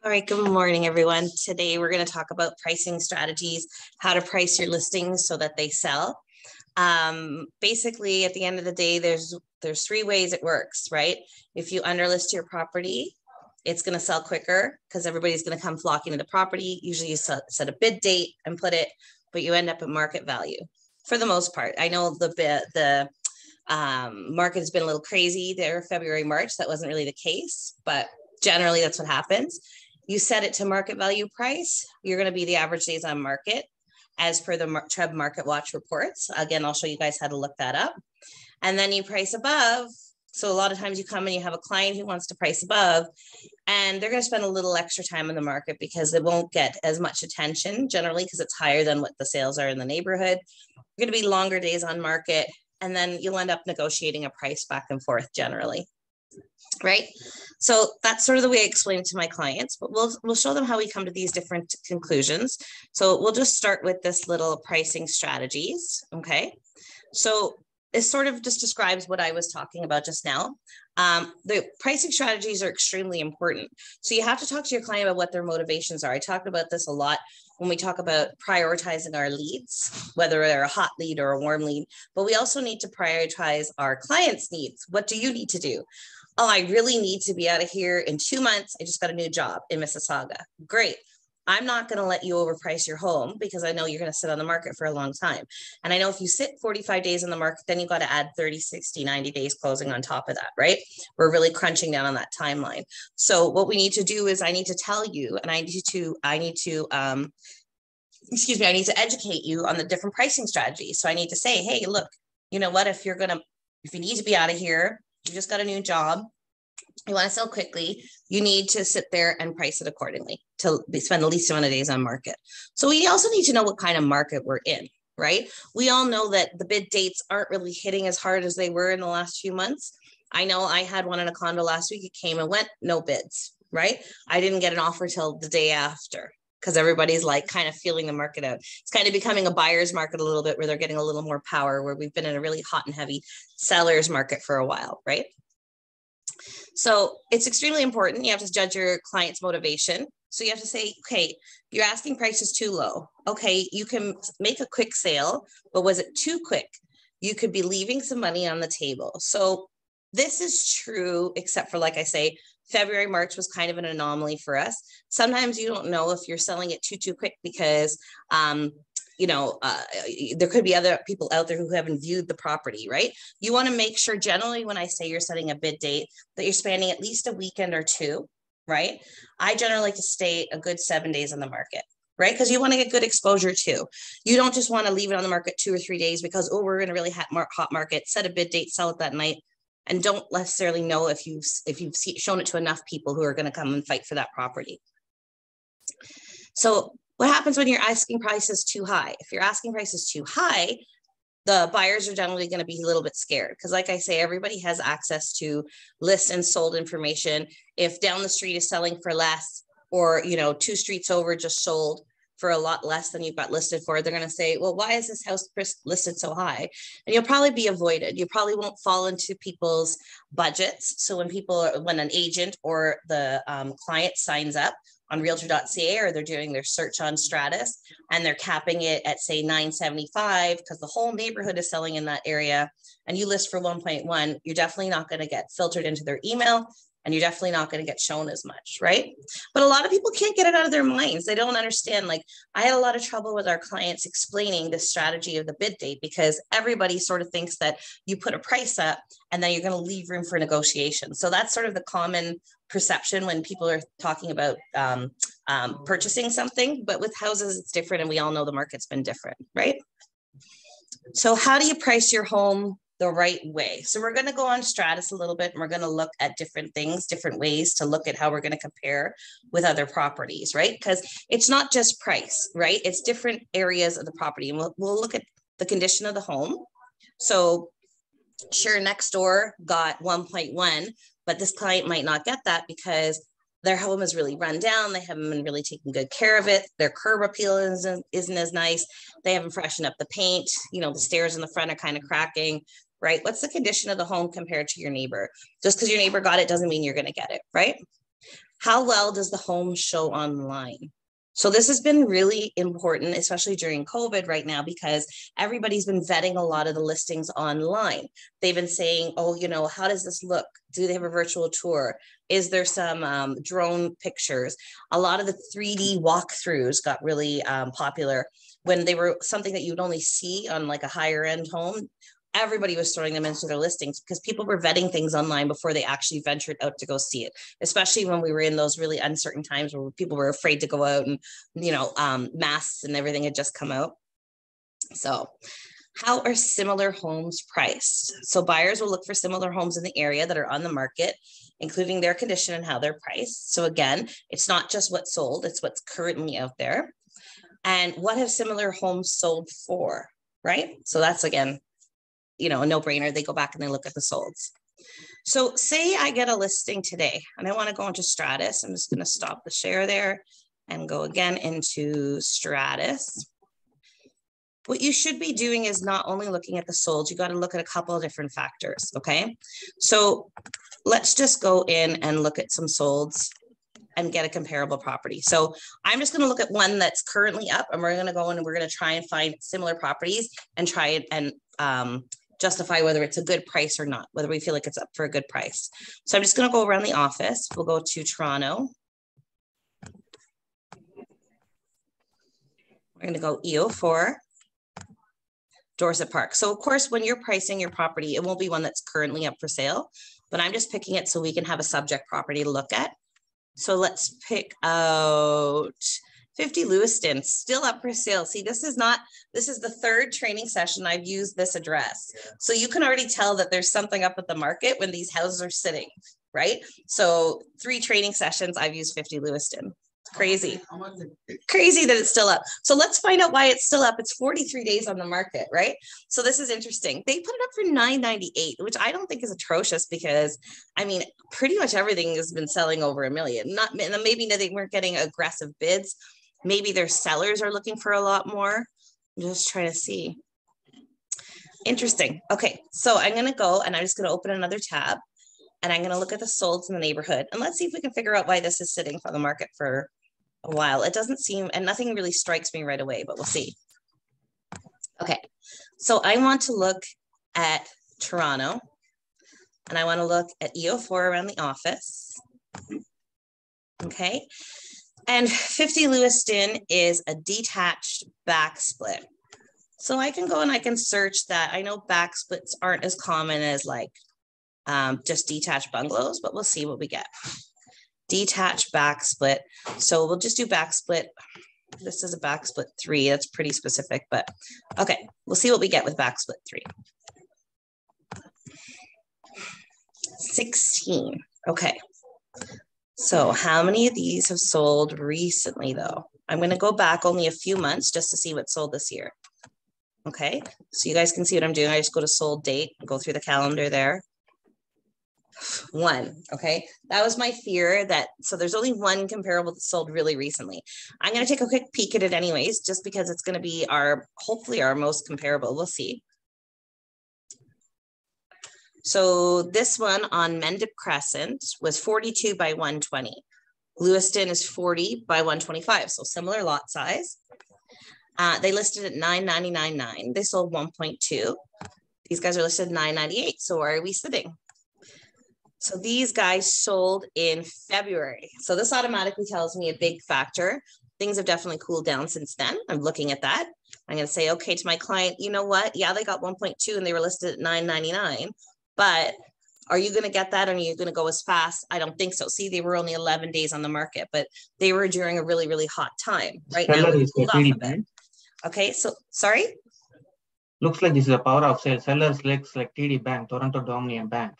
All right, good morning, everyone. Today we're going to talk about pricing strategies, how to price your listings so that they sell. Basically, at the end of the day, there's three ways it works, right? If you underlist your property, it's going to sell quicker because everybody's going to come flocking to the property. Usually you set a bid date and put it, but you end up at market value for the most part. I know the market has been a little crazy there, February, March. That wasn't really the case, but generally that's what happens. You set it to market value price, you're going to be the average days on market as per the TREB Market Watch reports. Again, I'll show you guys how to look that up. And then you price above. So a lot of times you come and you have a client who wants to price above, and they're going to spend a little extra time in the market because they won't get as much attention generally because it's higher than what the sales are in the neighborhood. You're going to be longer days on market, and then you'll end up negotiating a price back and forth generally. Right? So that's sort of the way I explain it to my clients, but we'll show them how we come to these different conclusions. So we'll just start with this little pricing strategies. Okay. So it sort of just describes what I was talking about just now. The pricing strategies are extremely important. So you have to talk to your client about what their motivations are. I talked about this a lot when we talk about prioritizing our leads, whether they're a hot lead or a warm lead, but we also need to prioritize our clients' needs. What do you need to do? Oh, I really need to be out of here in 2 months. I just got a new job in Mississauga. Great. I'm not going to let you overprice your home because I know you're going to sit on the market for a long time. And I know if you sit 45 days in the market, then you've got to add 30, 60, 90 days closing on top of that, right? We're really crunching down on that timeline. So what we need to do is I need to tell you, and I need to educate you on the different pricing strategies. So I need to say, hey, look, you know what, if you need to be out of here, you just got a new job, you want to sell quickly, you need to sit there and price it accordingly to spend the least amount of days on market. So we also need to know what kind of market we're in, right? We all know that the bid dates aren't really hitting as hard as they were in the last few months. I know I had one in a condo last week. It came and went, no bids, right? I didn't get an offer till the day after because everybody's like kind of feeling the market out. It's kind of becoming a buyer's market a little bit where they're getting a little more power, where we've been in a really hot and heavy seller's market for a while, right? So it's extremely important. You have to judge your client's motivation. So you have to say, okay, your asking price is too low. Okay, you can make a quick sale, but was it too quick? You could be leaving some money on the table. So this is true, except for, like I say, February, March was kind of an anomaly for us. Sometimes you don't know if you're selling it too quick because, there could be other people out there who haven't viewed the property, right? You want to make sure generally when I say you're setting a bid date that you're spanning at least a weekend or two, right? I generally like to stay a good 7 days on the market, right? Because you want to get good exposure too. You don't just want to leave it on the market 2 or 3 days because, oh, we're in a really hot market, set a bid date, sell it that night, and don't necessarily know if you've shown it to enough people who are going to come and fight for that property. So what happens when your asking price is too high? If your asking price is too high, the buyers are generally going to be a little bit scared because, like I say, everybody has access to list and sold information. If down the street is selling for less, or 2 streets over just sold for a lot less than you've got listed for, they're going to say, well, why is this house listed so high? And you'll probably be avoided. You probably won't fall into people's budgets. So when an agent or the client signs up on realtor.ca, or they're doing their search on Stratus and they're capping it at, say, 975 because the whole neighborhood is selling in that area, and you list for 1.1, you're definitely not going to get filtered into their email, and you're definitely not going to get shown as much, right? But a lot of people can't get it out of their minds. They don't understand. Like, I had a lot of trouble with our clients explaining the strategy of the bid date because everybody sort of thinks that you put a price up and then you're going to leave room for negotiation. So that's sort of the common perception when people are talking about purchasing something. But with houses, it's different, and we all know the market's been different, right? So how do you price your home the right way? So we're going to go on Stratus a little bit, and we're going to look at different things, different ways to look at how we're going to compare with other properties, right? Because it's not just price, right? It's different areas of the property, and we'll look at the condition of the home. So sure, next door got 1.1, but this client might not get that because their home is really run down. They haven't been really taking good care of it. Their curb appeal isn't as nice. They haven't freshened up the paint. The stairs in the front are kind of cracking, right? What's the condition of the home compared to your neighbor? Just because your neighbor got it doesn't mean you're going to get it, right? How well does the home show online? So this has been really important, especially during COVID right now, because everybody's been vetting a lot of the listings online. They've been saying, oh, you know, how does this look? Do they have a virtual tour? Is there some drone pictures? A lot of the 3D walkthroughs got really popular when they were something that you'd only see on like a higher end home. Everybody was throwing them into their listings because people were vetting things online before they actually ventured out to go see it, especially when we were in those really uncertain times where people were afraid to go out and, you know, masks and everything had just come out. So how are similar homes priced? So buyers will look for similar homes in the area that are on the market, including their condition and how they're priced. So again, it's not just what's sold, it's what's currently out there. And what have similar homes sold for, right? So that's, again, you know, a no-brainer. They go back and they look at the solds. So say I get a listing today and I want to go into Stratus. I'm just going to stop the share there and go again into Stratus. What you should be doing is not only looking at the solds, you got to look at a couple of different factors. Okay. So let's just go in and look at some solds and get a comparable property. So I'm just going to look at one that's currently up, and we're going to go in and we're going to try and find similar properties and try it and justify whether it's a good price or not, whether we feel like it's up for a good price. So I'm just going to go around the office. We'll go to Toronto. We're going to go EO4, Dorset Park. So of course, when you're pricing your property, it won't be one that's currently up for sale, but I'm just picking it so we can have a subject property to look at. So let's pick out 50 Lewiston, still up for sale. See, this is the third training session I've used this address. So you can already tell that there's something up at the market when these houses are sitting, right? So 3 training sessions, I've used 50 Lewiston. Crazy. Crazy that it's still up. So let's find out why it's still up. It's 43 days on the market, right? So this is interesting. They put it up for $998, which I don't think is atrocious because, I mean, pretty much everything has been selling over $1 million. Not maybe they weren't getting aggressive bids. Maybe their sellers are looking for a lot more. I'm just trying to see. Interesting. Okay, so I'm going to go and I'm just going to open another tab and I'm going to look at the solds in the neighborhood. And let's see if we can figure out why this is sitting for the market for a while. It doesn't seem, and nothing really strikes me right away, but we'll see. Okay, so I want to look at Toronto and I want to look at EO4 around the office. Okay, and 50 Lewiston is a detached back split. So I can go and I can search that. I know back splits aren't as common as like just detached bungalows, but we'll see what we get. Detached back split. So we'll just do back split. This is a back split 3. That's pretty specific, but okay. We'll see what we get with back split 3. 16. Okay. So how many of these have sold recently though? I'm going to go back only a few months just to see what sold this year. Okay. So you guys can see what I'm doing. I just go to sold date, go through the calendar there. 1. Okay. That was my fear that, so there's only one comparable that sold really recently. I'm going to take a quick peek at it anyways, just because it's going to be hopefully our most comparable. We'll see. So this one on Mendip Crescent was 42 by 120. Lewiston is 40 by 125. So similar lot size. They listed at $999.9. They sold 1.2. These guys are listed $998. So where are we sitting? So these guys sold in February. So this automatically tells me a big factor. Things have definitely cooled down since then. I'm looking at that. I'm going to say, okay, to my client, you know what? Yeah, they got 1.2 and they were listed at $999. But are you going to get that? Or are you going to go as fast? I don't think so. See, they were only 11 days on the market, but they were during a really, really hot time. Right now, it's cooled off a bit. Okay, so sorry? Looks like this is a power of sale. Sellers looks like TD Bank, Toronto Dominion Bank.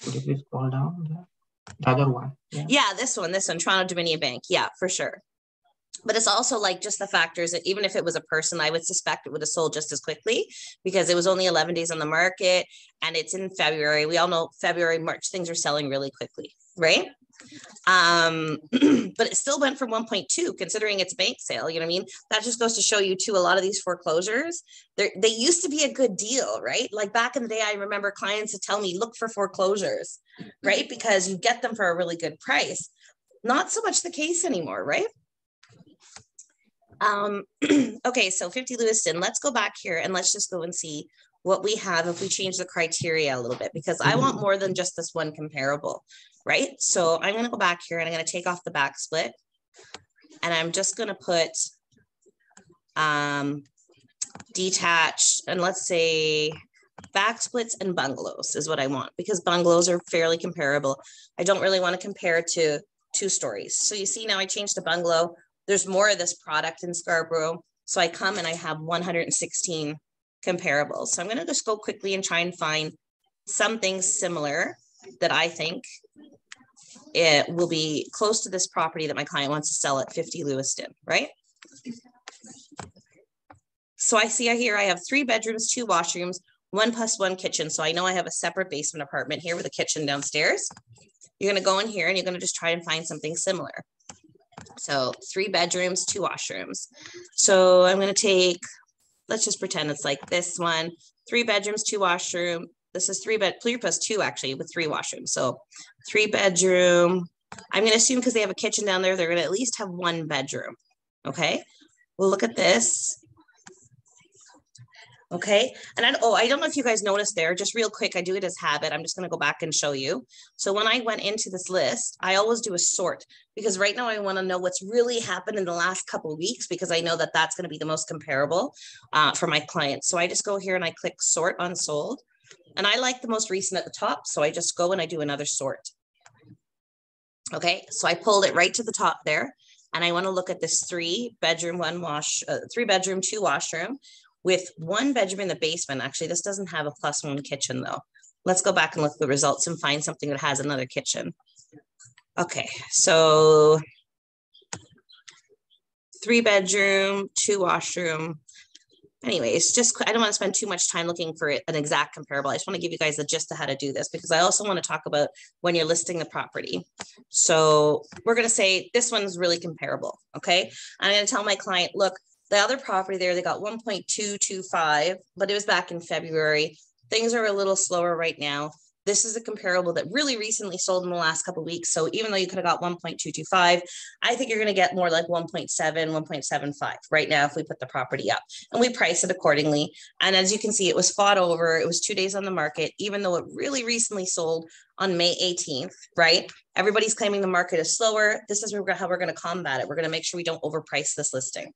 Could you please scroll down? The other one. Yeah, this one, Toronto Dominion Bank. Yeah, for sure. But it's also like just the factors that even if it was a person, I would suspect it would have sold just as quickly because it was only 11 days on the market and it's in February. We all know February, March, things are selling really quickly, right? But it still went for 1.2 considering it's bank sale. You know what I mean? That just goes to show you too, a lot of these foreclosures, they used to be a good deal, right? Like back in the day, I remember clients would tell me, look for foreclosures, right? Because you get them for a really good price. Not so much the case anymore, right? Okay, so 50 Lewiston, let's go back here and let's just go and see what we have if we change the criteria a little bit, because I want more than just this one comparable, right? So I'm gonna go back here and I'm gonna take off the back split and I'm just gonna put detached, and let's say back splits and bungalows is what I want, because bungalows are fairly comparable. I don't really want to compare to 2 stories. So you see now I changed to bungalow. There's more of this product in Scarborough. So I come and I have 116 comparables. So I'm going to just go quickly and try and find something similar that I think it will be close to this property that my client wants to sell at 50 Lewiston, right? So I see here I have 3 bedrooms, 2 washrooms, 1+1 kitchen. So I know I have a separate basement apartment here with a kitchen downstairs. You're going to go in here and you're going to just try and find something similar. So 3 bedrooms, 2 washrooms. So I'm going to take, let's just pretend it's like this one, 3 bedrooms, 2 washroom. This is 3 plus 2 actually with 3 washrooms. So 3 bedroom. I'm going to assume because they have a kitchen down there, they're going to at least have 1 bedroom. Okay. Well, look at this. Okay. And I don't know if you guys noticed there, just real quick, I do it as habit. I'm just going to go back and show you. So when I went into this list, I always do a sort, because right now I want to know what's really happened in the last couple of weeks, because I know that that's going to be the most comparable for my clients. So I just go here and I click sort unsold, and I like the most recent at the top. So I just go and I do another sort. Okay. So I pulled it right to the top there. And I want to look at this 3 bedroom, 3 bedroom, 2 washroom with 1 bedroom in the basement. Actually, this doesn't have a +1 kitchen though. Let's go back and look at the results and find something that has another kitchen. Okay, so 3 bedroom, 2 washroom. Anyways, just, I don't want to spend too much time looking for an exact comparable. I just want to give you guys the gist of how to do this, because I also want to talk about when you're listing the property. So we're going to say this one's really comparable. Okay. I'm going to tell my client, look, the other property there, they got 1.225, but it was back in February. Things are a little slower right now. This is a comparable that really recently sold in the last couple of weeks. So even though you could have got 1.225, I think you're going to get more like 1.7, 1.75 right now if we put the property up, and we price it accordingly. And as you can see, it was fought over. It was 2 days on the market, even though it really recently sold on May 18th, right? Everybody's claiming the market is slower. This is how we're going to combat it. We're going to make sure we don't overprice this listing.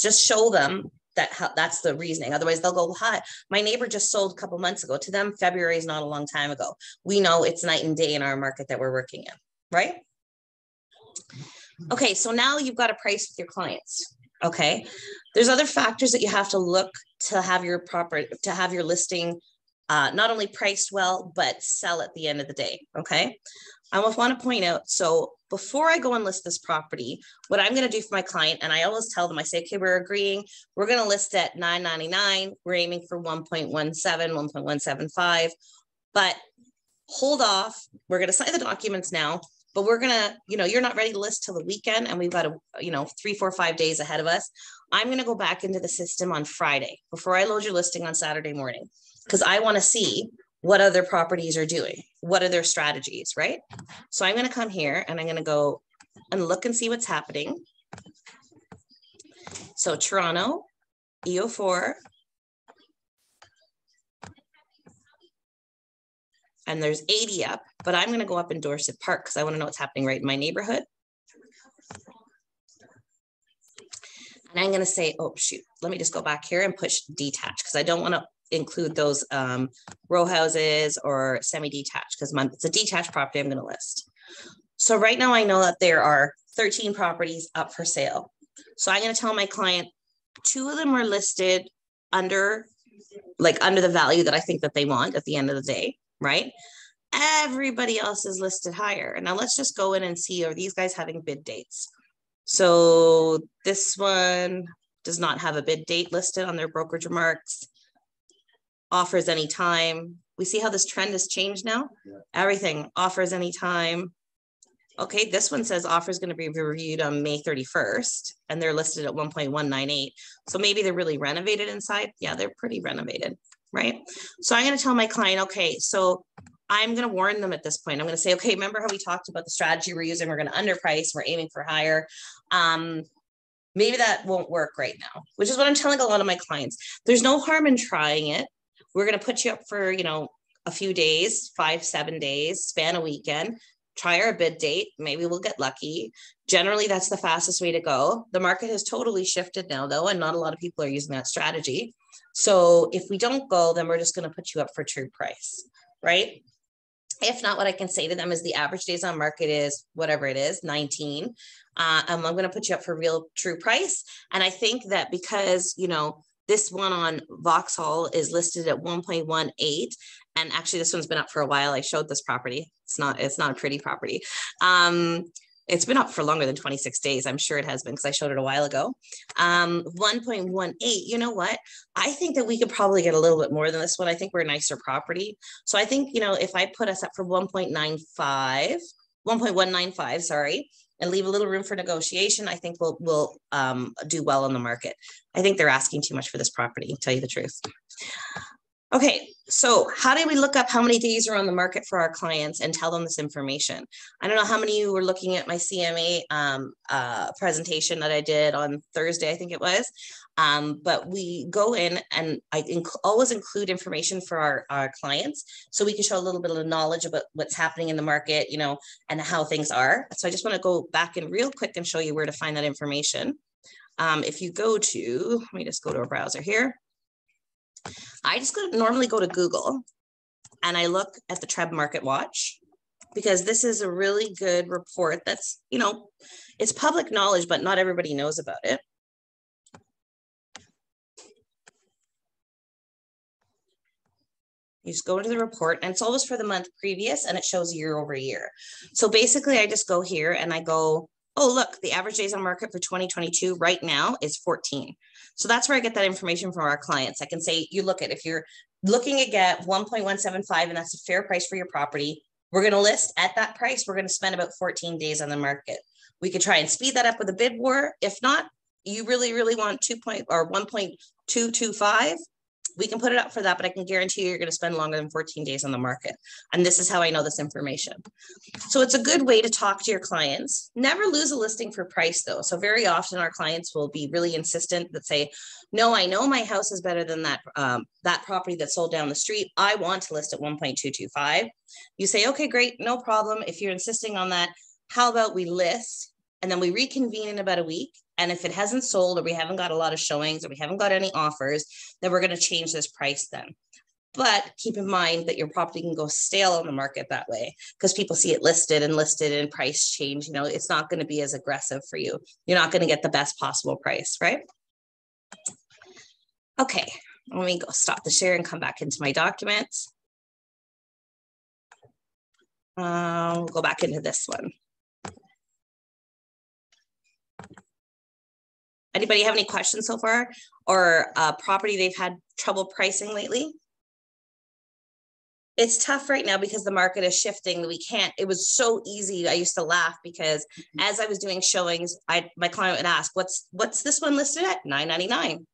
Just show them that's the reasoning. Otherwise they'll go, hi, my neighbor just sold a couple months ago. To them, February is not a long time ago. We know it's night and day in our market that we're working in, right? Okay, so now you've got a price with your clients. Okay, there's other factors that you have to look to have your listing not only priced well, but sell at the end of the day. Okay, I want to point out, so before I go and list this property, what I'm going to do for my client, and I always tell them, I say, okay, we're agreeing, we're going to list at $999. We're aiming for 1.17, 1.175, but hold off. We're going to sign the documents now, but we're going to, you're not ready to list till the weekend, and we've got 3, 4, 5 days ahead of us. I'm going to go back into the system on Friday before I load your listing on Saturday morning, because I want to see what other properties are doing. What are their strategies, right? So I'm going to come here and I'm going to go and look and see what's happening. So Toronto, EO4, and there's 80 up, but I'm going to go up in Dorset Park because I want to know what's happening right in my neighborhood. And I'm going to say, oh, shoot, let me just go back here and push detached, because I don't want to include those row houses or semi-detached, because it's a detached property I'm going to list. So right now I know that there are 13 properties up for sale. So I'm going to tell my client 2 of them are listed under the value that I think that they want at the end of the day, right? Everybody else is listed higher. And now let's just go in and see, are these guys having bid dates? So this one does not have a bid date listed on their brokerage remarks. Offers anytime. We see how this trend has changed now. Yeah. Everything offers anytime. Okay, this one says offer is going to be reviewed on May 31st, and they're listed at 1.198. So maybe they're really renovated inside. Yeah, they're pretty renovated, right? So I'm going to tell my client, okay, so I'm going to warn them at this point. I'm going to say, okay, remember how we talked about the strategy we're using? We're going to underprice, we're aiming for higher. Maybe that won't work right now, which is what I'm telling a lot of my clients. There's no harm in trying it. We're going to put you up for, a few days, 5-7 days, span a weekend, try our bid date. Maybe we'll get lucky. Generally, that's the fastest way to go. The market has totally shifted now, though, and not a lot of people are using that strategy. So if we don't go, then we're just going to put you up for true price, right? If not, what I can say to them is the average days on market is whatever it is, 19. I'm going to put you up for real true price. And I think that because, this one on Vauxhall is listed at 1.18. And actually this one's been up for a while. I showed this property. It's not a pretty property. It's been up for longer than 26 days. I'm sure it has been because I showed it a while ago. 1.18, you know what? I think that we could probably get a little bit more than this one. I think we're a nicer property. So I think, if I put us up for 1.195, sorry, and leave a little room for negotiation, I think we'll do well on the market. I think they're asking too much for this property, to tell you the truth. Okay, so how do we look up how many days are on the market for our clients and tell them this information? I don't know how many of you were looking at my CMA presentation that I did on Thursday, I think it was. But we go in and I always include information for our clients so we can show a little bit of knowledge about what's happening in the market, and how things are. So I just want to go back in real quick and show you where to find that information. If you go to, let me just go to a browser here. I just normally go to Google and I look at the Treb Market Watch because this is a really good report that's, it's public knowledge, but not everybody knows about it. You just go to the report and it's always for the month previous and it shows year over year. So basically I just go here and I go, oh, look, the average days on market for 2022 right now is 14. So that's where I get that information from our clients. I can say, if you're looking to get 1.175 and that's a fair price for your property, we're going to list at that price. We're going to spend about 14 days on the market. We could try and speed that up with a bid war. If not, you really, really want 1.225, we can put it up for that, but I can guarantee you're going to spend longer than 14 days on the market. And this is how I know this information. So it's a good way to talk to your clients. Never lose a listing for price though. So very often our clients will be really insistent that say, no, I know my house is better than that, that property that sold down the street. I want to list at 1.225. You say, okay, great, no problem. If you're insisting on that, how about we list and then we reconvene in about a week. And if it hasn't sold or we haven't got a lot of showings or we haven't got any offers, then we're going to change this price then. But keep in mind that your property can go stale on the market that way because people see it listed and price change. It's not going to be as aggressive for you. You're not going to get the best possible price, right? Okay, let me go stop the share and come back into my documents. We'll go back into this one. Anybody have any questions so far or property they've had trouble pricing lately? It's tough right now because the market is shifting. It was so easy. I used to laugh because as I was doing showings, my client would ask, what's this one listed at? $999.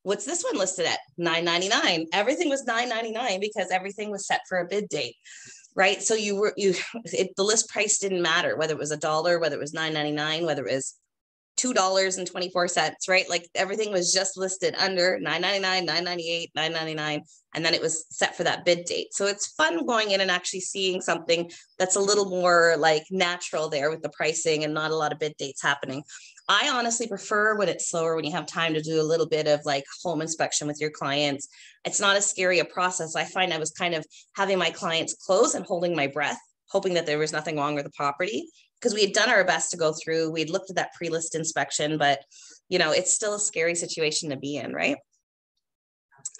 What's this one listed at? $999. Everything was $999 because everything was set for a bid date, right? So the list price didn't matter, whether it was $1, whether it was $999, whether it was $2.24, right? Like everything was just listed under $999, $998, $999, and then it was set for that bid date. So it's fun going in and actually seeing something that's a little more like natural there with the pricing and not a lot of bid dates happening. I honestly prefer when it's slower, when you have time to do a little bit of like home inspection with your clients. It's not as scary a process. I find I was kind of having my clients close and holding my breath, hoping that there was nothing wrong with the property. Because we had done our best to go through, we'd looked at that pre-list inspection, but it's still a scary situation to be in, right?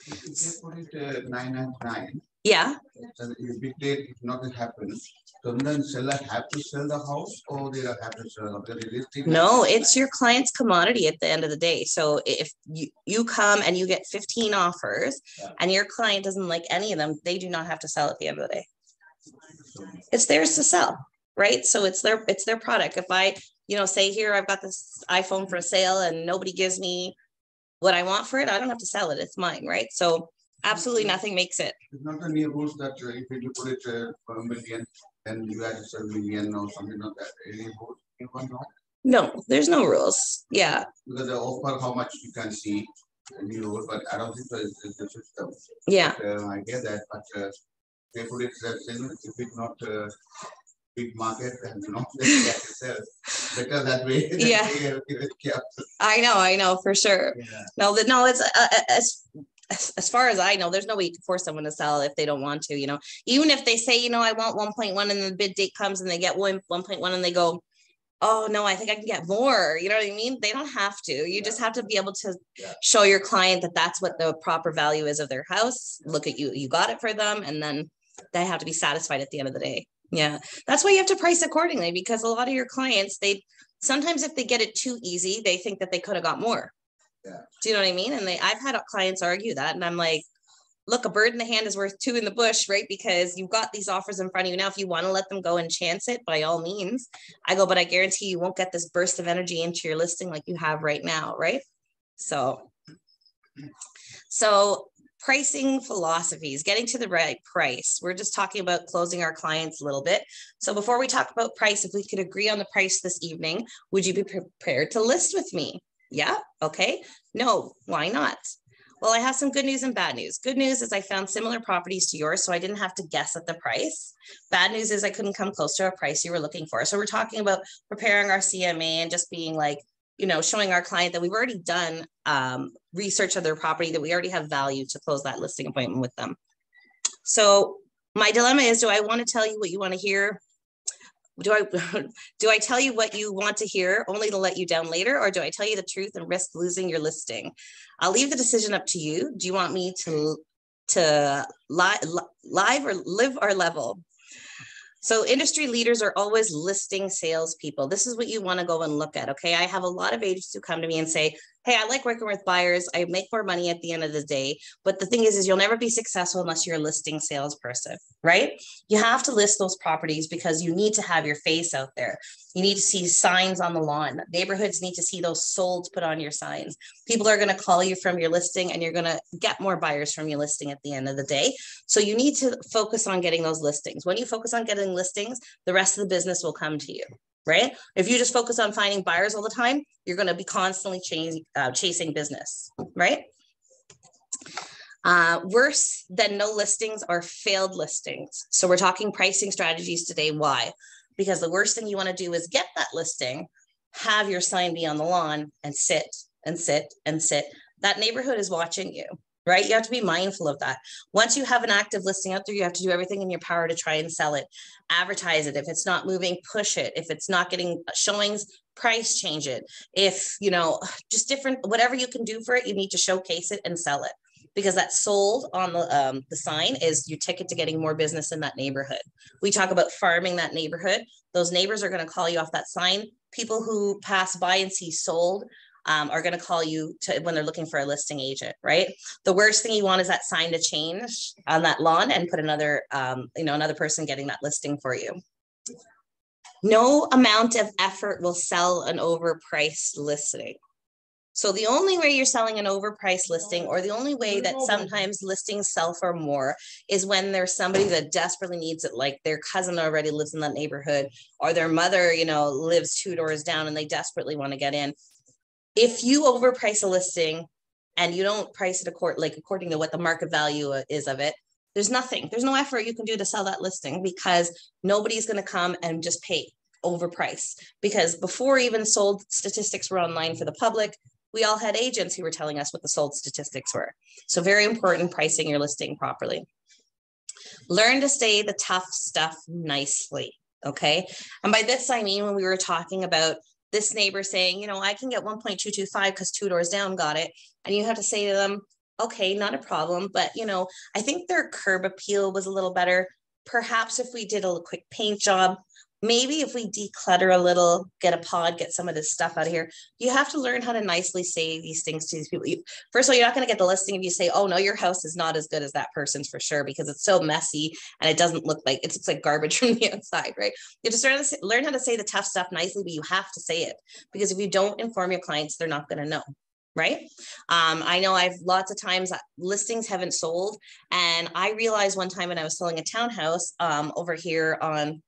If they put it 999, yeah. So if big date, if nothing happens, so then seller have to sell the house or they have to sell the No, it's your client's commodity at the end of the day. So if you come and you get 15 offers and your client doesn't like any of them, they do not have to sell at the end of the day. It's theirs to sell. Right. So it's their product. If I, say here, I've got this iPhone for sale and nobody gives me what I want for it, I don't have to sell it. It's mine. Right. So Absolutely nothing makes it. It's not any rules that if you put it for a million, then you have to sell million or something like that. Any rules? No, there's no rules. Yeah. Because the offer, how much you can see, any rule, but I don't think it's the system. Yeah. But, I get that, but they put it if it's not big market, then they have to sell. Better that way. Yeah. I know for sure. Yeah. No, it's as far as I know, there's no way you can force someone to sell if they don't want to, even if they say, I want 1.1 and the bid date comes and they get 1.1 and they go, oh no, I think I can get more. You know what I mean? They don't have to. You just have to be able to show your client that that's what the proper value is of their house. Look at you got it for them. And then they have to be satisfied at the end of the day. Yeah. That's why you have to price accordingly, because a lot of your clients, sometimes if they get it too easy, they think that they could have got more. Yeah. Do you know what I mean? And I've had clients argue that, and I'm like, look, a bird in the hand is worth two in the bush, right? Because you've got these offers in front of you. Now, if you want to let them go and chance it, by all means, I go, but I guarantee you won't get this burst of energy into your listing like you have right now, right? So pricing philosophies, getting to the right price. We're just talking about closing our clients a little bit. So before we talk about price, if we could agree on the price this evening, would you be prepared to list with me? Yeah. Okay. No, why not? Well, I have some good news and bad news. Good news is I found similar properties to yours, so I didn't have to guess at the price. Bad news is I couldn't come close to a price you were looking for. So we're talking about preparing our CMA and just being like, showing our client that we've already done research of their property, that we already have value to close that listing appointment with them. So my dilemma is, do I want to tell you what you want to hear? Do I tell you what you want to hear only to let you down later, or do I tell you the truth and risk losing your listing? I'll leave the decision up to you. Do you want me to live or live or level? So industry leaders are always listing salespeople. This is what you want to go and look at. Okay. I have a lot of agents who come to me and say, hey, I like working with buyers. I make more money at the end of the day. But the thing is you'll never be successful unless you're a listing salesperson, right? You have to list those properties because you need to have your face out there. You need to see signs on the lawn. Neighborhoods need to see those sold put on your signs. People are going to call you from your listing, and you're going to get more buyers from your listing at the end of the day. So you need to focus on getting those listings. When you focus on getting listings, the rest of the business will come to you. Right? If you just focus on finding buyers all the time, you're going to be constantly chasing business, right? Worse than no listings are failed listings. So we're talking pricing strategies today. Why? Because the worst thing you want to do is get that listing, have your sign be on the lawn, and sit and sit and sit. That neighborhood is watching you. Right? You have to be mindful of that. Once you have an active listing out there, you have to do everything in your power to try and sell it. Advertise it. If it's not moving, push it. If it's not getting showings, price change it. If, just different, whatever you can do for it, you need to showcase it and sell it, because that sold on the sign is your ticket to getting more business in that neighborhood. We talk about farming that neighborhood. Those neighbors are going to call you off that sign. People who pass by and see sold are going to call you when they're looking for a listing agent, right? The worst thing you want is that sign to change on that lawn and put another person getting that listing for you. No amount of effort will sell an overpriced listing. So the only way you're selling an overpriced listing, or the only way that sometimes listings sell for more, is when there's somebody that desperately needs it, like their cousin already lives in that neighborhood, or their mother, lives 2 doors down and they desperately want to get in. If you overprice a listing and you don't price it according to what the market value is of it, there's no effort you can do to sell that listing, because nobody's going to come and just pay overprice. Because before even sold statistics were online for the public, we all had agents who were telling us what the sold statistics were. So very important, pricing your listing properly. Learn to say the tough stuff nicely. Okay. And by this, I mean, when we were talking about this neighbor saying, I can get 1.225 because 2 doors down got it. And you have to say to them, okay, not a problem. But, I think their curb appeal was a little better. Perhaps if we did a quick paint job, maybe if we declutter a little, get a pod, get some of this stuff out of here. You have to learn how to nicely say these things to these people. First of all, you're not going to get the listing if you say, oh no, your house is not as good as that person's, for sure, because it's so messy and it looks like garbage from the outside, right? You just learn how to say the tough stuff nicely, but you have to say it, because if you don't inform your clients, they're not going to know, right? I know I've lots of times listings haven't sold. And I realized one time when I was selling a townhouse over here on,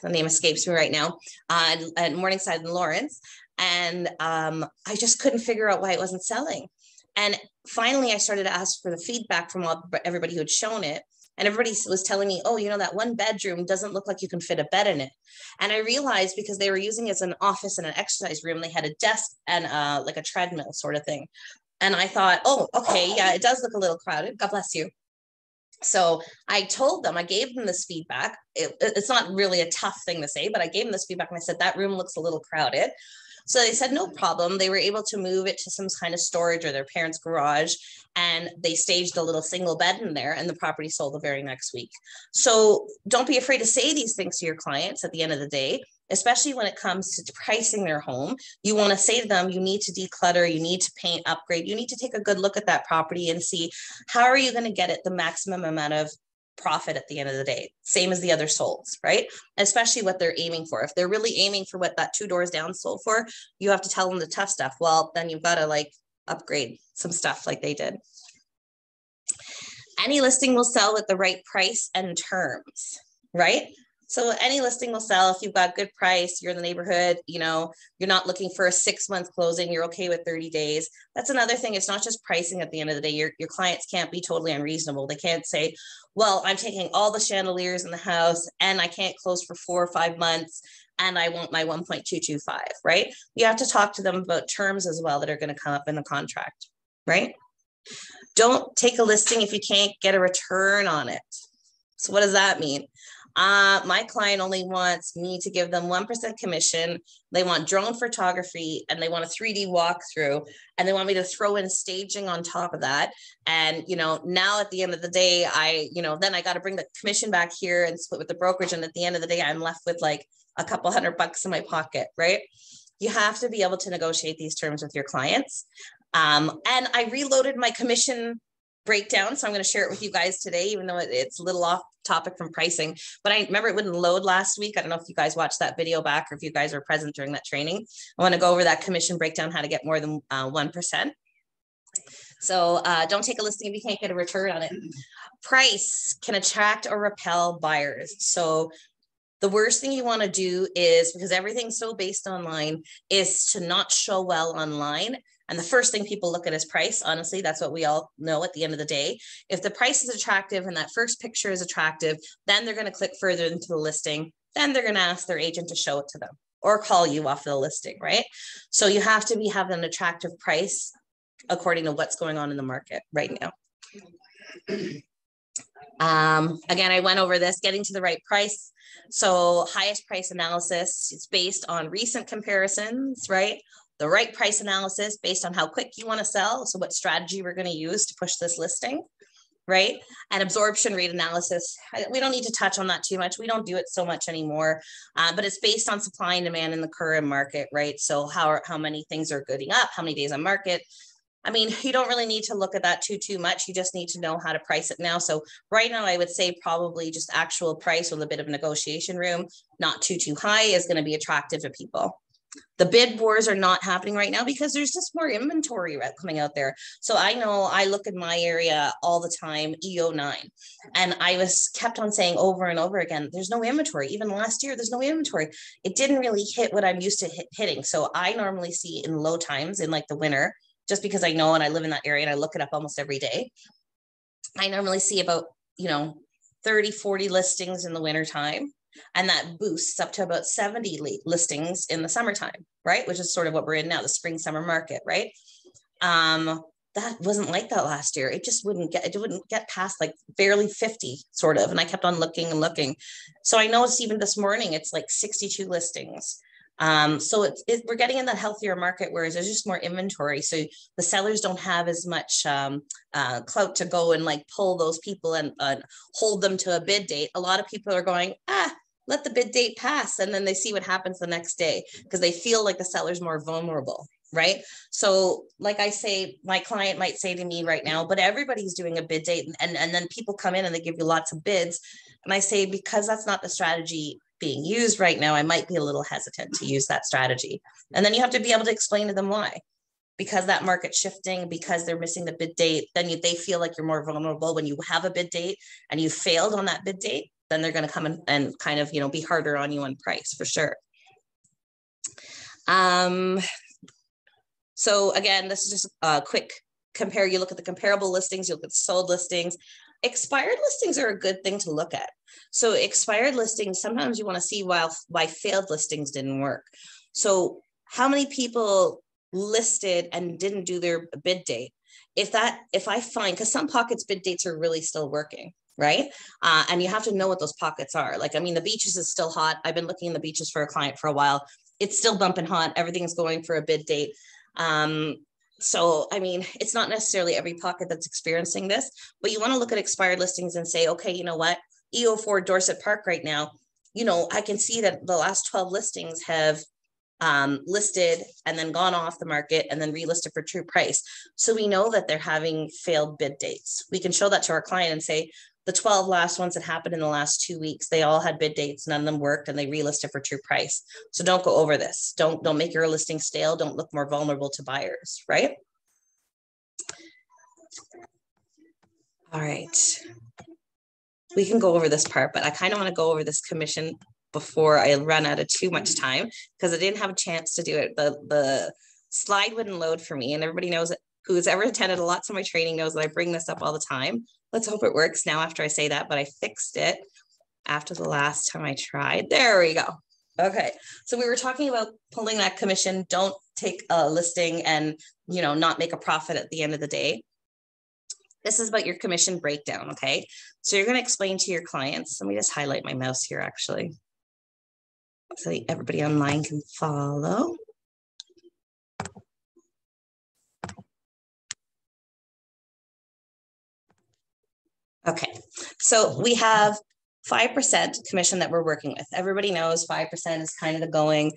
the name escapes me right now, at Morningside in Lawrence. And I just couldn't figure out why it wasn't selling. And finally, I started to ask for the feedback from everybody who had shown it. And everybody was telling me, oh, you know, that one bedroom doesn't look like you can fit a bed in it. And I realized because they were using it as an office and an exercise room, they had a desk and like a treadmill sort of thing. And I thought, oh, okay, yeah, it does look a little crowded. God bless you. So I told them, I gave them this feedback. It's not really a tough thing to say, but I gave them this feedback and I said, that room looks a little crowded. So they said, no problem. They were able to move it to some kind of storage or their parents' garage, and they staged a little single bed in there, and the property sold the very next week. So don't be afraid to say these things to your clients at the end of the day, especially when it comes to pricing their home. You want to say to them, you need to declutter, you need to paint, upgrade, you need to take a good look at that property and see how are you going to get it the maximum amount of profit at the end of the day, same as the other solds, right? Especially what they're aiming for. If they're really aiming for what that 2 doors down sold for, you have to tell them the tough stuff. Well, then you've got to like upgrade some stuff like they did. Any listing will sell with the right price and terms, right? So any listing will sell if you've got good price, you're in the neighborhood, you know, you're not looking for a 6-month closing, you're okay with 30 days. That's another thing. It's not just pricing at the end of the day. Your clients can't be totally unreasonable. They can't say, well, I'm taking all the chandeliers in the house and I can't close for 4 or 5 months and I want my 1.225, right? You have to talk to them about terms as well that are going to come up in the contract, right? Don't take a listing if you can't get a return on it. So what does that mean? My client only wants me to give them 1% commission. They want drone photography and they want a 3D walkthrough and they want me to throw in staging on top of that. And, you know, now at the end of the day, then I got to bring the commission back here and split with the brokerage. And at the end of the day, I'm left with like a couple $100 in my pocket, right? You have to be able to negotiate these terms with your clients. And I reloaded my commission breakdown. So I'm going to share it with you guys today, even though it's a little off topic from pricing, but I remember it wouldn't load last week. I don't know if you guys watched that video back or if you guys were present during that training. I want to go over that commission breakdown, how to get more than 1%. So don't take a listing if you can't get a return on it. Price can attract or repel buyers. So the worst thing you want to do is, because everything's so based online, is to not show well online. And the first thing people look at is price. Honestly, that's what we all know at the end of the day. If the price is attractive and that first picture is attractive, then they're going to click further into the listing. Then they're going to ask their agent to show it to them or call you off the listing, right? So you have to have an attractive price according to what's going on in the market right now. Again, I went over this, getting to the right price. So highest price analysis, it's based on recent comparisons, right? The right price analysis based on how quick you want to sell. So what strategy we're going to use to push this listing, right? And absorption rate analysis. We don't need to touch on that too much. We don't do it so much anymore, but it's based on supply and demand in the current market, right? So how many things are gooding up, how many days on market. I mean, you don't really need to look at that too much. You just need to know how to price it now. So right now, I would say probably just actual price with a bit of negotiation room, not too high, is going to be attractive to people. The bid wars are not happening right now because there's just more inventory coming out there. So I know I look at my area all the time, EO9, and I was kept on saying over and over again, there's no inventory. Even last year, there's no inventory. It didn't really hit what I'm used to hitting. So I normally see in low times in like the winter, just because I know and I live in that area and I look it up almost every day. I normally see about, 30, 40 listings in the winter time. And that boosts up to about 70 listings in the summertime, right? Which is sort of what we're in now, the spring summer market, right? That wasn't like that last year. It wouldn't get past like barely 50 sort of. And I kept on looking and looking. So I noticed even this morning, it's like 62 listings. So we're getting in that healthier market, whereas there's just more inventory. So the sellers don't have as much clout to go and like pull those people and hold them to a bid date. A lot of people are going, let the bid date pass. And then they see what happens the next day because they feel like the seller's more vulnerable, right? So like I say, my client might say to me right now, but everybody's doing a bid date. And then people come in and they give you lots of bids. And I say, because that's not the strategy being used right now, I might be a little hesitant to use that strategy. And then you have to be able to explain to them why. because that market's shifting, because they're missing the bid date, then they feel like you're more vulnerable when you have a bid date and you failed on that bid date, then they're going to come in and kind of, be harder on you on price for sure. So again, this is just a quick compare. You look at the comparable listings, you look at the sold listings. Expired listings are a good thing to look at. So expired listings, sometimes you want to see why failed listings didn't work. So how many people listed and didn't do their bid date? If I find, because some pockets bid dates are really still working, right? And you have to know what those pockets are. Like, I mean, the beaches is still hot. I've been looking at the beaches for a client for a while. It's still bumping hot. Everything's going for a bid date. So, I mean, it's not necessarily every pocket that's experiencing this, but you want to look at expired listings and say, okay, you know what? EO4 Dorset Park right now, I can see that the last 12 listings have listed and then gone off the market and then relisted for true price. So we know that they're having failed bid dates. We can show that to our client and say, the 12 last ones that happened in the last 2 weeks, they all had bid dates, none of them worked, and they relisted for true price. So don't go over this. Don't make your listing stale. Don't look more vulnerable to buyers, right? All right. We can go over this part, but I kind of want to go over this commission before I run out of too much time, because I didn't have a chance to do it. The slide wouldn't load for me, and everybody knows it. Who's ever attended lots of my training knows that I bring this up all the time. Let's hope it works now after I say that, but I fixed it after the last time I tried. There we go. Okay, so we were talking about pulling that commission. Don't take a listing and, not make a profit at the end of the day. This is about your commission breakdown, okay? So you're going to explain to your clients. Let me just highlight my mouse here, actually, so everybody online can follow. Okay, so we have 5% commission that we're working with. Everybody knows 5% is kind of the going.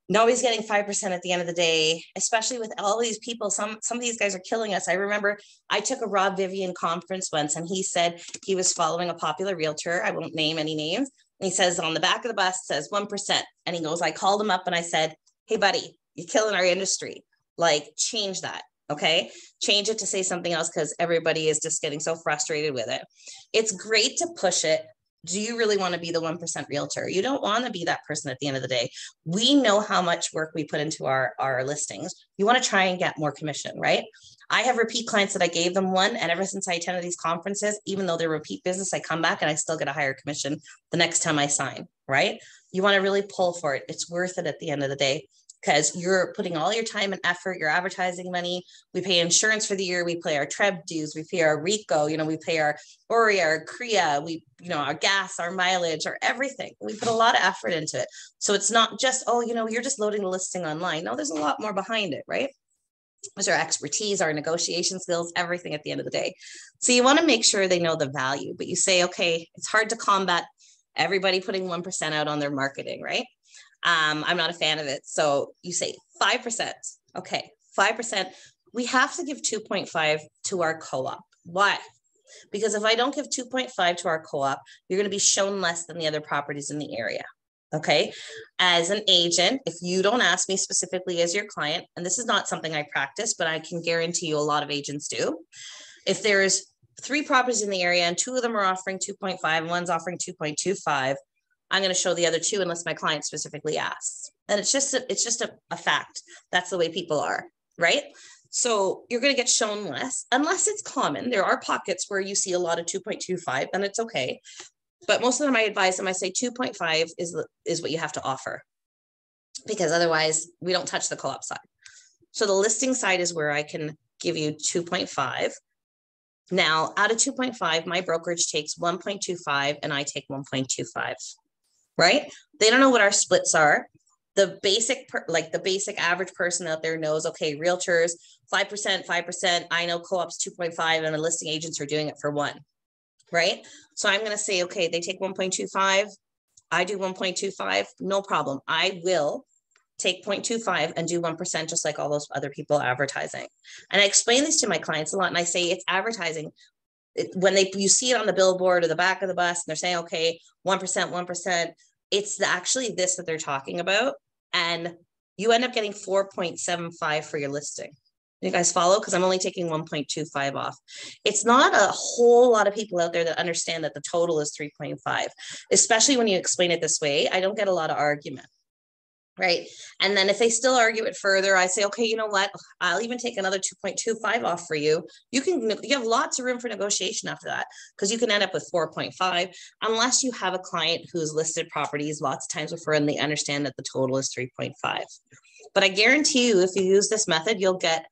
Nobody's getting 5% at the end of the day, especially with all these people. Some of these guys are killing us. I remember I took a Rob Vivian conference once, and he said he was following a popular realtor. I won't name any names. And he says on the back of the bus says 1%. And he goes, I called him up and I said, hey, buddy, you're killing our industry. Like, change that. Okay, change it to say something else, because everybody is just getting so frustrated with it. It's great to push it. Do you really want to be the 1% realtor? You don't want to be that person at the end of the day. We know how much work we put into our listings. You want to try and get more commission, right? I have repeat clients that I gave them one, and ever since I attended these conferences, even though they're repeat business, I come back and I still get a higher commission the next time I sign, right? You want to really pull for it. It's worth it at the end of the day, because you're putting all your time and effort, your advertising money. We pay insurance for the year. We pay our TREB dues. We pay our RICO, we pay our ORIA, our CREA, our gas, our mileage, our everything. We put a lot of effort into it. So it's not just, you're just loading the listing online. No, there's a lot more behind it, right? There's our expertise, our negotiation skills, everything at the end of the day. So you want to make sure they know the value, but you say, okay, it's hard to combat everybody putting 1% out on their marketing, right? I'm not a fan of it. So you say 5%. Okay, 5%. We have to give 2.5 to our co-op. Why? Because if I don't give 2.5 to our co-op, you're going to be shown less than the other properties in the area. Okay. As an agent, if you don't ask me specifically as your client, and this is not something I practice, but I can guarantee you a lot of agents do. If there's 3 properties in the area and 2 of them are offering 2.5 and one's offering 2.25, I'm going to show the other 2 unless my client specifically asks. And it's just a fact. That's the way people are, right? So you're going to get shown less, unless it's common. There are pockets where you see a lot of 2.25, and it's okay. But most of them, I advise them, I say 2.5 is what you have to offer, because otherwise we don't touch the co-op side. So the listing side is where I can give you 2.5. Now, out of 2.5, my brokerage takes 1.25 and I take 1.25. Right? They don't know what our splits are. The basic average person out there knows, okay, realtors, 5%. I know co-ops 2.5 and the listing agents are doing it for 1, right? So I'm going to say, okay, they take 1.25. I do 1.25. No problem. I will take 0.25 and do 1%, just like all those other people advertising. And I explain this to my clients a lot. And I say, it's advertising. When you see it on the billboard or the back of the bus, and they're saying, okay, 1%, it's actually this that they're talking about. And you end up getting 4.75 for your listing. You guys follow? Because I'm only taking 1.25 off. It's not a whole lot of people out there that understand that the total is 3.5, especially when you explain it this way. I don't get a lot of argument, right? And then if they still argue it further, I say, okay, you know what? I'll even take another 2.25 off for you. You have lots of room for negotiation after that, because you can end up with 4.5 unless you have a client who's listed properties lots of times before and they understand that the total is 3.5. But I guarantee you, if you use this method, you'll get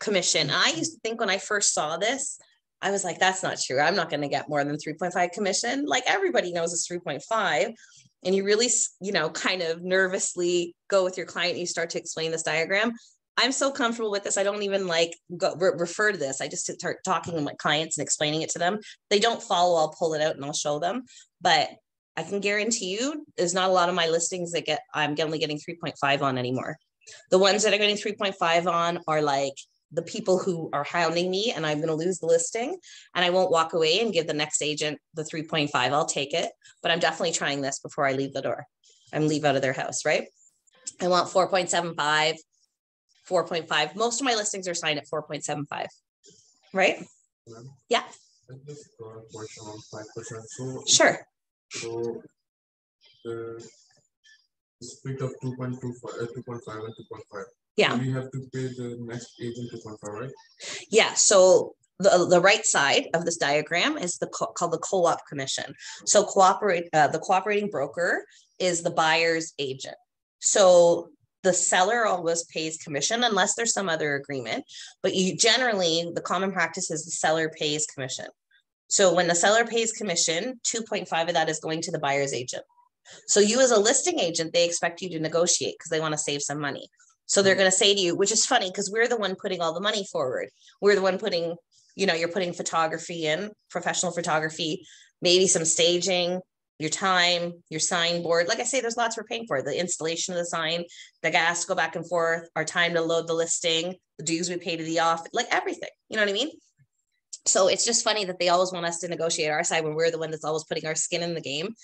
commission. I used to think when I first saw this, I was like, that's not true. I'm not going to get more than 3.5 commission. Like everybody knows it's 3.5. And you really, kind of nervously go with your client and you start to explain this diagram. I'm so comfortable with this. I don't even refer to this. I just start talking to my clients and explaining it to them. They don't follow, I'll pull it out and I'll show them. But I can guarantee you there's not a lot of my listings that I'm only getting 3.5 on anymore. The ones that are getting 3.5 on are like the people who are hounding me and I'm going to lose the listing and I won't walk away and give the next agent the 3.5. I'll take it, but I'm definitely trying this before I leave the door and leave out of their house, right? I want 4.75, 4.5. Most of my listings are signed at 4.75, right? Yeah. Just a question on 5%. So, sure. So the split of 2.25, 2.5 and 2.5. Yeah. We have to pay the next agent 2.5, right? Yeah. So the right side of this diagram is called the co-op commission. So the cooperating broker is the buyer's agent. So the seller always pays commission unless there's some other agreement, but generally the common practice is the seller pays commission. So when the seller pays commission, 2.5 of that is going to the buyer's agent. So you as a listing agent, they expect you to negotiate because they want to save some money. So they're going to say to you, which is funny because we're the one putting all the money forward. We're the one putting, you're putting photography in, professional photography, maybe some staging, your time, your sign board. Like I say, there's lots we're paying for. The installation of the sign, the gas to go back and forth, our time to load the listing, the dues we pay to the office, like everything. You know what I mean? So it's just funny that they always want us to negotiate our side when we're the one that's always putting our skin in the game.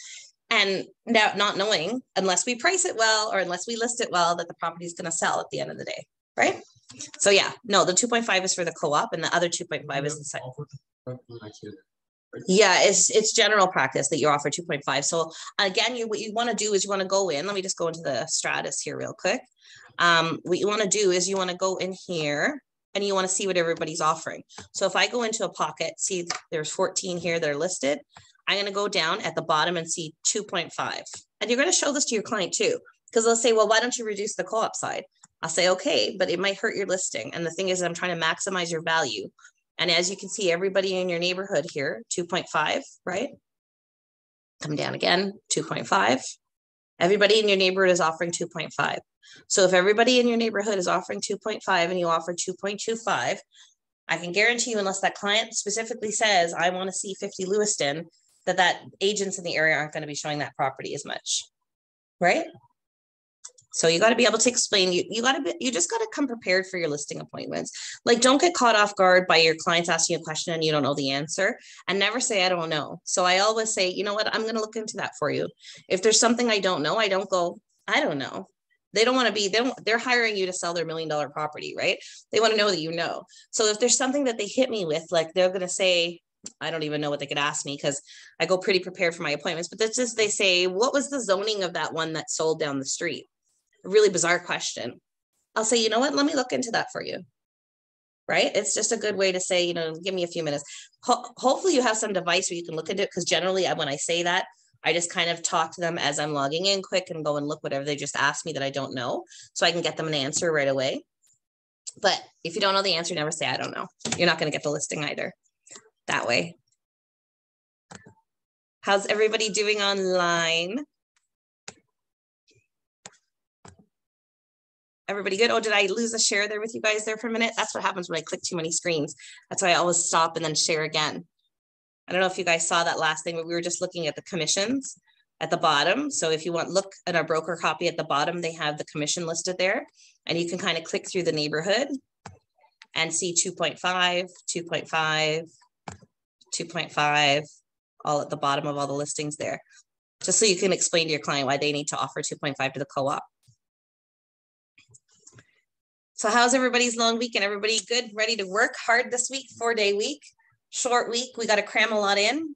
And now not knowing, unless we price it well, or unless we list it well, that the property is going to sell at the end of the day, right? So yeah, no, the 2.5 is for the co-op and the other 2.5 is the site. Yeah, it's general practice that you offer 2.5. So again, what you want to do is you want to go in, let me just go into the stratus here real quick. What you want to do is you want to go in here and you want to see what everybody's offering. So if I go into a pocket, see there's 14 here that are listed. I'm going to go down at the bottom and see 2.5. And you're going to show this to your client too, because they'll say, well, why don't you reduce the co-op side? I'll say, okay, but it might hurt your listing. And the thing is, I'm trying to maximize your value. And as you can see, everybody in your neighborhood here, 2.5, right? Come down again, 2.5. Everybody in your neighborhood is offering 2.5. So if everybody in your neighborhood is offering 2.5 and you offer 2.25, I can guarantee you, unless that client specifically says, I want to see 50 Lewiston, that agents in the area aren't going to be showing that property as much, right? So you got to be able to explain, you just got to come prepared for your listing appointments. Like, don't get caught off guard by your clients asking you a question and you don't know the answer, and never say, I don't know. So I always say, you know what, I'm going to look into that for you. If there's something I don't know, I don't go, I don't know. They don't want to be, they're hiring you to sell their $1 million property, right? They want to know that you know. So if there's something that they hit me with, like they're going to say, I don't even know what they could ask me because I go pretty prepared for my appointments, but that's just, they say, what was the zoning of that one that sold down the street? A really bizarre question. I'll say, you know what, let me look into that for you. Right? It's just a good way to say, give me a few minutes. Hopefully you have some device where you can look into it, because generally when I say that, I just kind of talk to them as I'm logging in quick and go and look whatever they just asked me that I don't know, so I can get them an answer right away. But if you don't know the answer, never say, I don't know. You're not going to get the listing either that way. How's everybody doing online? Everybody good? Oh, did I lose a share there with you guys there for a minute? That's what happens when I click too many screens. That's why I always stop and then share again. I don't know if you guys saw that last thing, but we were just looking at the commissions at the bottom. So if you look at our broker copy at the bottom, they have the commission listed there, and you can kind of click through the neighborhood and see 2.5, 2.5, 2.5, all at the bottom of all the listings there, just so you can explain to your client why they need to offer 2.5 to the co-op. So how's everybody's long weekend? Everybody good? Ready to work hard this week? 4-day week, short week. We got to cram a lot in.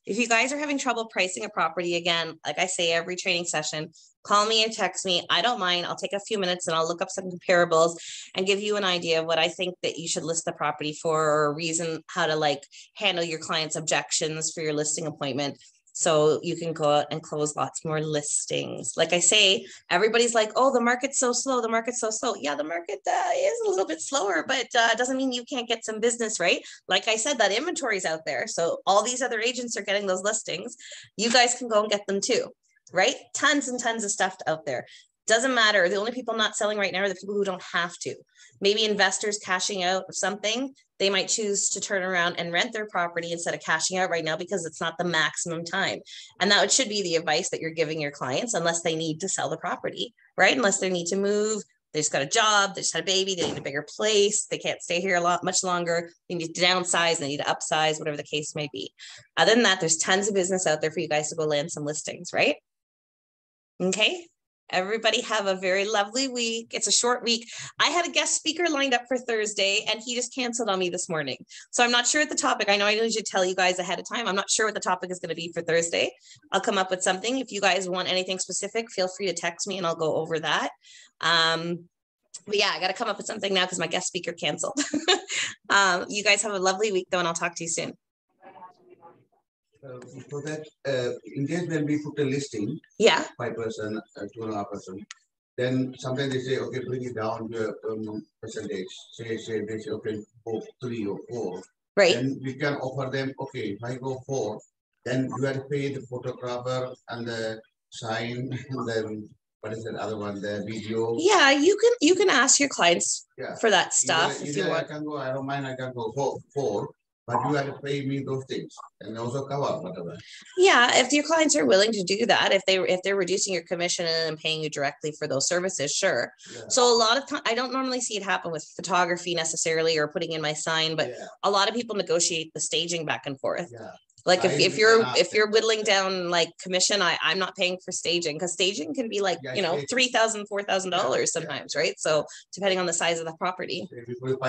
If you guys are having trouble pricing a property, again, like I say, every training session, call me and text me. I don't mind. I'll take a few minutes and I'll look up some comparables and give you an idea of what I think that you should list the property for, or a reason how to like handle your client's objections for your listing appointment. So you can go out and close lots more listings. Like I say, everybody's like, oh, the market's so slow. The market's so slow. Yeah, the market is a little bit slower, but doesn't mean you can't get some business, right? Like I said, that inventory is out there. So all these other agents are getting those listings. You guys can go and get them too, right? Tons and tons of stuff out there. Doesn't matter. The only people not selling right now are the people who don't have to. Maybe investors cashing out of something, they might choose to turn around and rent their property instead of cashing out right now because it's not the maximum time. And that should be the advice that you're giving your clients, unless they need to sell the property, right? Unless they need to move, they just got a job, they just had a baby, they need a bigger place, they can't stay here much longer, they need to downsize, they need to upsize, whatever the case may be. Other than that, there's tons of business out there for you guys to go land some listings, right? Okay. Everybody have a very lovely week. It's a short week. I had a guest speaker lined up for Thursday and he just canceled on me this morning. So I'm not sure what the topic, I know I usually tell you guys ahead of time. I'm not sure what the topic is going to be for Thursday. I'll come up with something. If you guys want anything specific, feel free to text me and I'll go over that. But yeah, I got to come up with something now because my guest speaker canceled. You guys have a lovely week though, and I'll talk to you soon. So that in case when we put a listing, 5%, 2.5%, then sometimes they say, okay, bring it down to a percentage. Say they say, okay, go 3 or 4. Right. Then we can offer them, okay, if I go 4, then you have to pay the photographer and the sign, and then what is that other one, the video. Yeah, you can ask your clients for that stuff if you want. I can go, I don't mind, I can go 4. But you have to pay me those things and also cover whatever. Yeah, if your clients are willing to do that, if they're reducing your commission and paying you directly for those services, sure. Yeah. So a lot of time, I don't normally see it happen with photography necessarily or putting in my sign, but a lot of people negotiate the staging back and forth. Yeah. Like if you're whittling down like commission, I'm not paying for staging, because staging can be like, $3,000, $4,000 sometimes, right? So depending on the size of the property.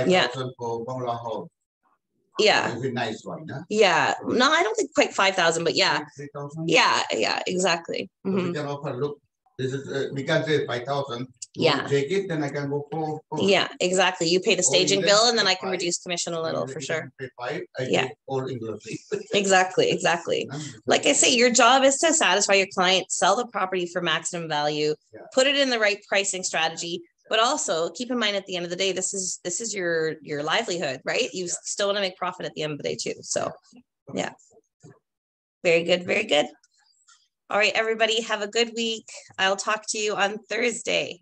Yeah. For yeah. It's a nice one, huh? Yeah. No, I don't think quite 5,000, but yeah. 3,000? Yeah, exactly. So we can offer, look, this is, we can say 5,000. Yeah. Take it, then I can go 4. Yeah, exactly. You pay the staging bill and then I can reduce commission a little for sure. Pay 5, I take all inclusive. Exactly. Like I say, your job is to satisfy your client, sell the property for maximum value, put it in the right pricing strategy. But also keep in mind, at the end of the day, this is your livelihood, right? You still want to make profit at the end of the day too. So yeah. Very good. Very good. All right, everybody, have a good week. I'll talk to you on Thursday.